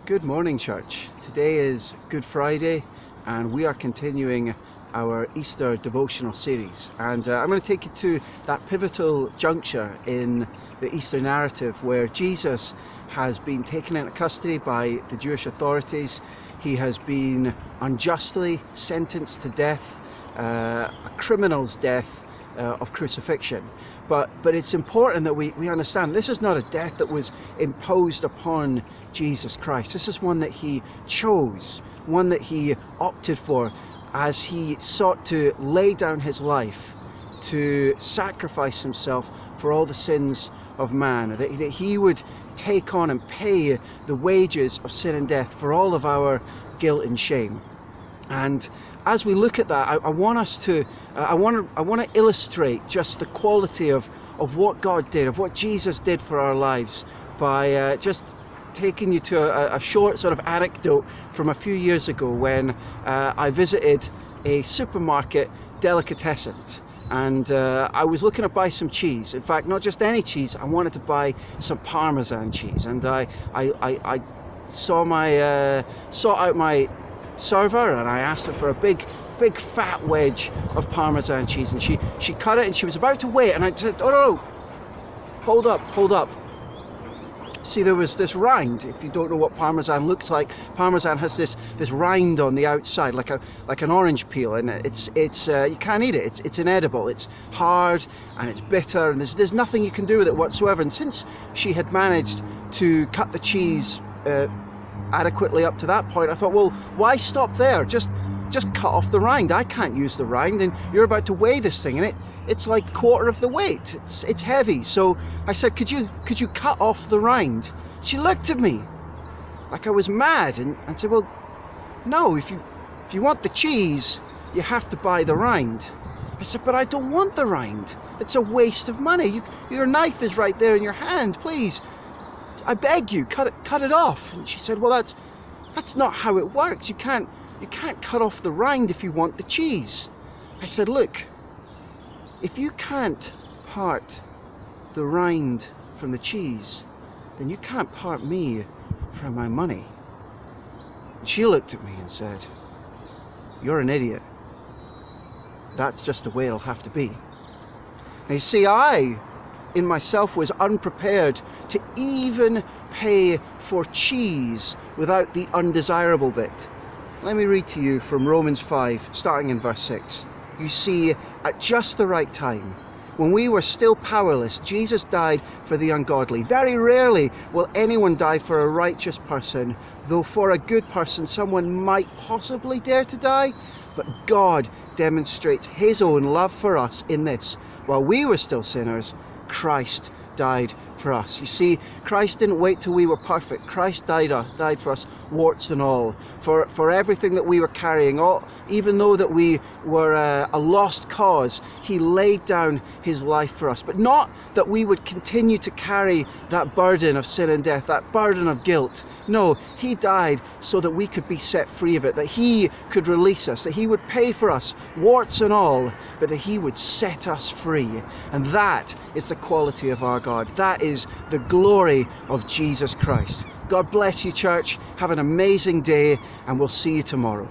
Good morning, church. Today is Good Friday and we are continuing our Easter devotional series, and I'm going to take you to that pivotal juncture in the Easter narrative where Jesus has been taken into custody by the Jewish authorities. He has been unjustly sentenced to death, a criminal's death of crucifixion. But it's important that we understand this is not a death that was imposed upon Jesus Christ. This is one that he chose, one that he opted for as he sought to lay down his life, to sacrifice himself for all the sins of man, that he would take on and pay the wages of sin and death for all of our guilt and shame. And as we look at that, I want to illustrate just the quality of what God did, of what Jesus did for our lives, by just taking you to a short sort of anecdote from a few years ago when I visited a supermarket delicatessen, and I was looking to buy some cheese. In fact, not just any cheese, I wanted to buy some Parmesan cheese, and I sought out my server and I asked her for a big fat wedge of Parmesan cheese, and she cut it and she was about to weigh it, and I said, oh no, hold up. See, there was this rind. If you don't know what Parmesan looks like, Parmesan has this rind on the outside, like an orange peel, and it's you can't eat it. It's inedible. It's hard and it's bitter, and there's nothing you can do with it whatsoever. And since she had managed to cut the cheese adequately up to that point, I thought, well, why stop there? Just cut off the rind. I can't use the rind, and you're about to weigh this thing, and it's like quarter of the weight. It's heavy. So I said, could you cut off the rind? She looked at me like I was mad, and said, well, no, if you want the cheese, you have to buy the rind. I said, but I don't want the rind. It's a waste of money. Your knife is right there in your hand. Please, I beg you, cut it off. And she said, well, that's not how it works. You can't cut off the rind if you want the cheese. I said, look, if you can't part the rind from the cheese, then you can't part me from my money. And she looked at me and said, you're an idiot. That's just the way it'll have to be. Now you see, I in myself was unprepared to even pay for cheese without the undesirable bit. Let me read to you from Romans 5, starting in verse 6. You see, at just the right time, when we were still powerless, Jesus died for the ungodly. Very rarely will anyone die for a righteous person, though for a good person someone might possibly dare to die. But God demonstrates his own love for us in this: while we were still sinners, Christ died for us. You see, Christ didn't wait till we were perfect. Christ died for us, warts and all, for everything that we were carrying. Even though that we were a lost cause, he laid down his life for us. But not that we would continue to carry that burden of sin and death, that burden of guilt. No, he died so that we could be set free of it, that he could release us, that he would pay for us, warts and all, but that he would set us free. And that is the quality of our God. That is the glory of Jesus Christ. God bless you, church. Have an amazing day, and we'll see you tomorrow.